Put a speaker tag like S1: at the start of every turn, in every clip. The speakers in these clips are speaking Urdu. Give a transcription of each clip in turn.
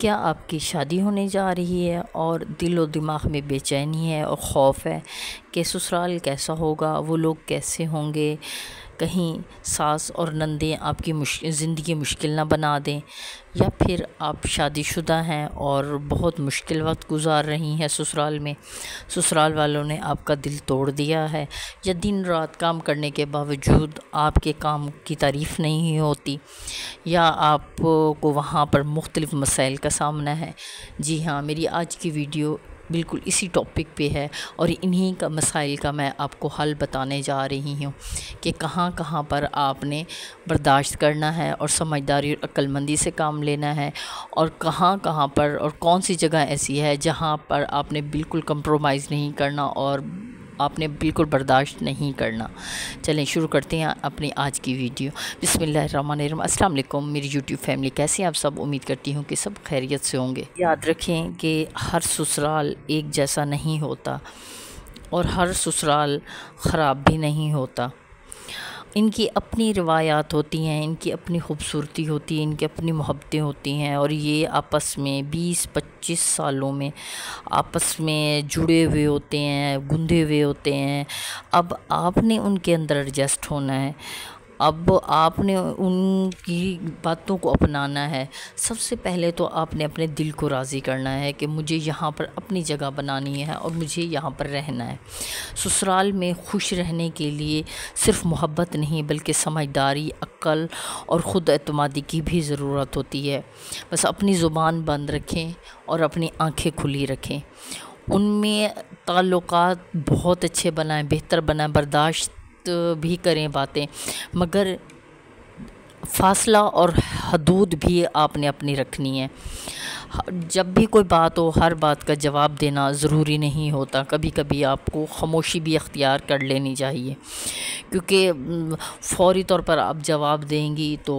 S1: کیا آپ کی شادی ہونے جا رہی ہے اور دل و دماغ میں بے چینی ہے اور خوف ہے کہ سسرال کیسا ہوگا، وہ لوگ کیسے ہوں گے، کہیں ساس اور نندیں آپ کی زندگی مشکل نہ بنا دیں، یا پھر آپ شادی شدہ ہیں اور بہت مشکل وقت گزار رہی ہیں سسرال میں، سسرال والوں نے آپ کا دل توڑ دیا ہے، یا دن رات کام کرنے کے باوجود آپ کے کام کی تعریف نہیں ہوتی، یا آپ کو وہاں پر مختلف مسائل کا سامنا ہے۔ جی ہاں، میری آج کی ویڈیو بالکل اسی ٹاپک پہ ہے اور انہی کا مسائل کا میں آپ کو حل بتانے جا رہی ہوں کہ کہاں کہاں پر آپ نے برداشت کرنا ہے اور سمجھداری اور عقل مندی سے کام لینا ہے، اور کہاں کہاں پر اور کون سی جگہ ایسی ہے جہاں پر آپ نے بالکل کمپرومائز نہیں کرنا اور آپ نے بالکل برداشت نہیں کرنا۔ چلیں شروع کرتے ہیں اپنی آج کی ویڈیو۔ بسم اللہ الرحمن الرحیم۔ السلام علیکم میری یوٹیوب فیملی، کیسے ہیں آپ سب؟ امید کرتی ہوں کہ سب خیریت سے ہوں گے۔ یاد رکھیں کہ ہر سسرال ایک جیسا نہیں ہوتا اور ہر سسرال خراب بھی نہیں ہوتا۔ ان کی اپنی روایات ہوتی ہیں، ان کی اپنی خوبصورتی ہوتی ہے، ان کی اپنی محبتیں ہوتی ہیں، اور یہ آپس میں 20-25 سالوں میں آپس میں جڑے ہوئے ہوتے ہیں، گندھے ہوئے ہوتے ہیں۔ اب آپ نے ان کے اندر ایڈجسٹ ہونا ہے، اب آپ نے ان کی باتوں کو اپنانا ہے۔ سب سے پہلے تو آپ نے اپنے دل کو راضی کرنا ہے کہ مجھے یہاں پر اپنی جگہ بنانی ہے اور مجھے یہاں پر رہنا ہے۔ سسرال میں خوش رہنے کے لیے صرف محبت نہیں بلکہ سمجھداری، عقل اور خود اعتمادی کی بھی ضرورت ہوتی ہے۔ بس اپنی زبان بند رکھیں اور اپنی آنکھیں کھلی رکھیں، ان میں تعلقات بہت اچھے بنائیں، بہتر بنائیں، برداشت بھی کریں باتیں، مگر فاصلہ اور حدود بھی آپ نے اپنی رکھنی ہے۔ جب بھی کوئی بات ہو، ہر بات کا جواب دینا ضروری نہیں ہوتا، کبھی کبھی آپ کو خاموشی بھی اختیار کر لینی چاہیے، کیونکہ فوری طور پر آپ جواب دیں گی تو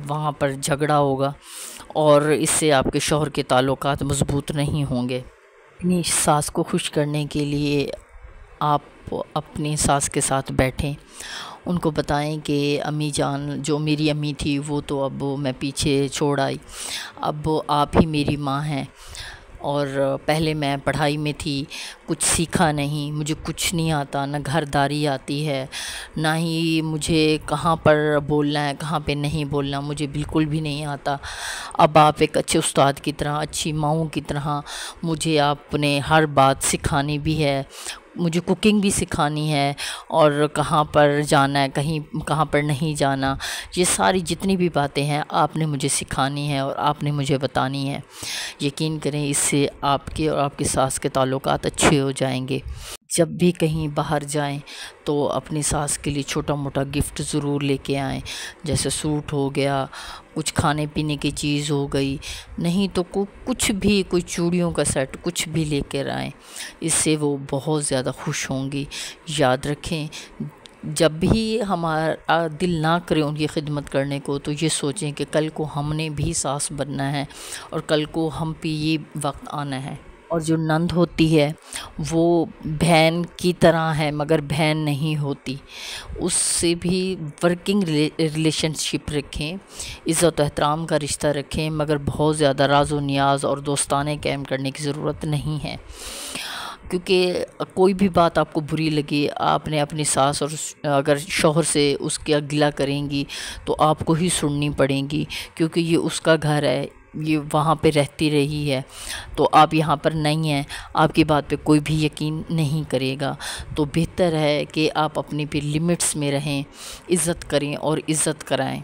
S1: وہاں پر جھگڑا ہوگا اور اس سے آپ کے شوہر کے تعلقات مضبوط نہیں ہوں گے۔ اپنی ساس کو خوش کرنے کے لیے آپ اپنی ساس کے ساتھ بیٹھیں، ان کو بتائیں کہ امی جان، جو میری امی تھی وہ تو اب میں پیچھے چھوڑ آئی، اب آپ ہی میری ماں ہیں، اور پہلے میں پڑھائی میں تھی، کچھ سیکھا نہیں، مجھے کچھ نہیں آتا، نہ گھرداری آتی ہے، نہ ہی مجھے کہاں پر بولنا ہے کہاں پہ نہیں بولنا، مجھے بالکل بھی نہیں آتا۔ اب آپ ایک اچھے استاد کی طرح، اچھی ماؤں کی طرح مجھے آپ نے ہر بات سکھانی بھی ہے، مجھے کوکنگ بھی سکھانی ہے، اور کہاں پر جانا ہے، کہاں پر نہیں جانا، یہ ساری جتنی بھی باتیں ہیں آپ نے مجھے سکھانی ہے اور آپ نے مجھے بتانی ہے۔ یقین کریں اس سے آپ کے اور آپ کی ساس کے تعلقات اچھے ہو جائیں گے۔ جب بھی کہیں باہر جائیں تو اپنی ساس کے لیے چھوٹا موٹا گفٹ ضرور لے کے آئیں، جیسے سوٹ ہو گیا، کچھ کھانے پینے کی چیز ہو گئی، نہیں تو کچھ بھی، کوئی چوڑیوں کا سیٹ، کچھ بھی لے کر آئیں، اس سے وہ بہت زیادہ خوش ہوں گی۔ یاد رکھیں جب بھی ہمارا دل نہ کرے ان کی خدمت کرنے کو تو یہ سوچیں کہ کل کو ہم نے بھی ساس بننا ہے اور کل کو ہم پہ یہ وقت آنا ہے۔ اور جو نند ہوتی ہے وہ بہن کی طرح ہے مگر بہن نہیں ہوتی، اس سے بھی ورکنگ ریلیشن شپ رکھیں، عزت و احترام کا رشتہ رکھیں، مگر بہت زیادہ راز و نیاز اور دوستانے قائم کرنے کی ضرورت نہیں ہے، کیونکہ کوئی بھی بات آپ کو بری لگے، آپ نے اپنی ساس اور اگر شوہر سے اس کا گلہ کریں گی تو آپ کو ہی سننی پڑیں گی، کیونکہ یہ اس کا گھر ہے، یہ وہاں پہ رہتی رہی ہے، تو آپ یہاں پر نہیں ہیں، آپ کی بات پہ کوئی بھی یقین نہیں کرے گا۔ تو بہتر ہے کہ آپ اپنی پہ لمٹس میں رہیں، عزت کریں اور عزت کرائیں۔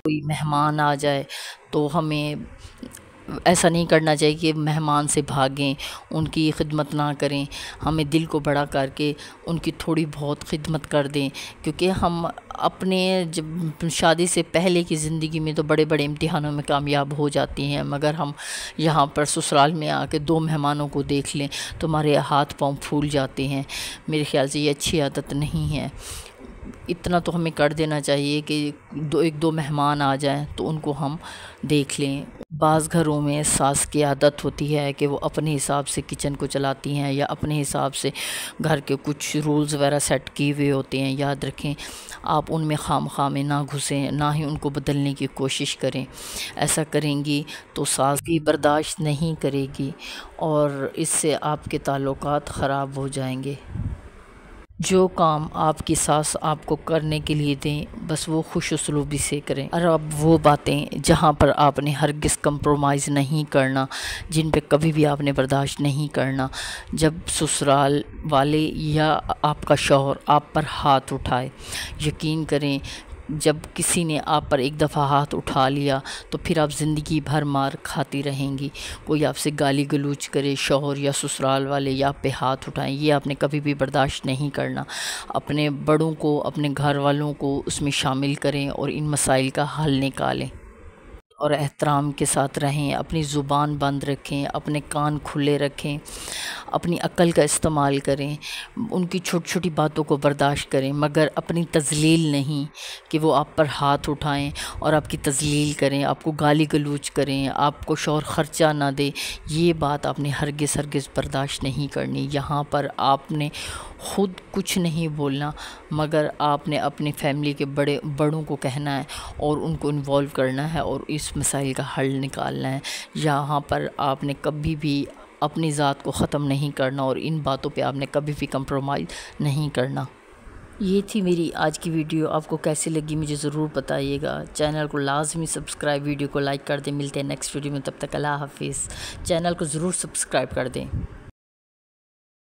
S1: کوئی مہمان آ جائے تو ہمیں ایسا نہیں کرنا چاہیے کہ مہمان سے بھاگیں، ان کی خدمت نہ کریں، ہمیں دل کو بڑا کر کے ان کی تھوڑی بہت خدمت کر دیں، کیونکہ ہم اپنے جب شادی سے پہلے کی زندگی میں تو بڑے بڑے امتحانوں میں کامیاب ہو جاتی ہیں، مگر ہم یہاں پر سسرال میں آ کے 2 مہمانوں کو دیکھ لیں تو ہمارے ہاتھ پاؤں پھول جاتے ہیں۔ میرے خیال سے یہ اچھی عادت نہیں ہے۔ اتنا تو ہمیں کر دینا چاہیے کہ ایک دو مہمان آ جائیں تو ان کو ہم دیکھ لیں۔ بعض گھروں میں ساس کی عادت ہوتی ہے کہ وہ اپنے حساب سے کچن کو چلاتی ہیں یا اپنے حساب سے گھر کے کچھ رولز وغیرہ سیٹ کیے ہوئے ہوتے ہیں۔ یاد رکھیں آپ ان میں خواہ میں نہ گھسیں، نہ ہی ان کو بدلنے کی کوشش کریں۔ ایسا کریں گی تو ساس بھی برداشت نہیں کرے گی اور اس سے آپ کے تعلقات خراب ہو جائیں گے۔ جو کام آپ کی ساس آپ کو کرنے کے لیے دیں بس وہ خوش اسلوبی سے کریں، اور اب وہ باتیں جہاں پر آپ نے ہرگز کمپرومائز نہیں کرنا، جن پہ کبھی بھی آپ نے برداشت نہیں کرنا۔ جب سسرال والے یا آپ کا شوہر آپ پر ہاتھ اٹھائے، یقین کریں جب کسی نے آپ پر ایک دفعہ ہاتھ اٹھا لیا تو پھر آپ زندگی بھر مار کھاتی رہیں گی۔ کوئی آپ سے گالی گلوچ کرے، شوہر یا سسرال والے یا آپ پہ ہاتھ اٹھائیں، یہ آپ نے کبھی بھی برداشت نہیں کرنا۔ اپنے بڑوں کو، اپنے گھر والوں کو اس میں شامل کریں اور ان مسائل کا حل نکالیں اور احترام کے ساتھ رہیں۔ اپنی زبان بند رکھیں، اپنے کان کھلے رکھیں، اپنی عقل کا استعمال کریں، ان کی چھوٹی چھوٹی باتوں کو برداشت کریں، مگر اپنی تذلیل نہیں کہ وہ آپ پر ہاتھ اٹھائیں اور آپ کی تذلیل کریں، آپ کو گالی گلوچ کریں، آپ کو شوہر خرچہ نہ دے۔ یہ بات آپ نے ہرگز برداشت نہیں کرنی۔ یہاں پر آپ نے خود کچھ نہیں بولنا، مگر آپ نے اپنی فیملی کے بڑوں کو کہنا ہے اور ان کو انوالو کرنا ہے اور اس مسائل کا حل نکالنا ہے۔ یہاں پر آپ نے کبھی بھی اپنی ذات کو ختم نہیں کرنا اور ان باتوں پہ آپ نے کبھی بھی کمپرومائز نہیں کرنا۔ یہ تھی میری آج کی ویڈیو، آپ کو کیسی لگی مجھے ضرور بتائیے گا۔ چینل کو لازمی سبسکرائب، ویڈیو کو لائک کر دیں۔ ملتے ہیں نیکسٹ ویڈیو میں، تب تک اللہ حافظ۔ چینل کو ضرور سبسکرائب کر دیں۔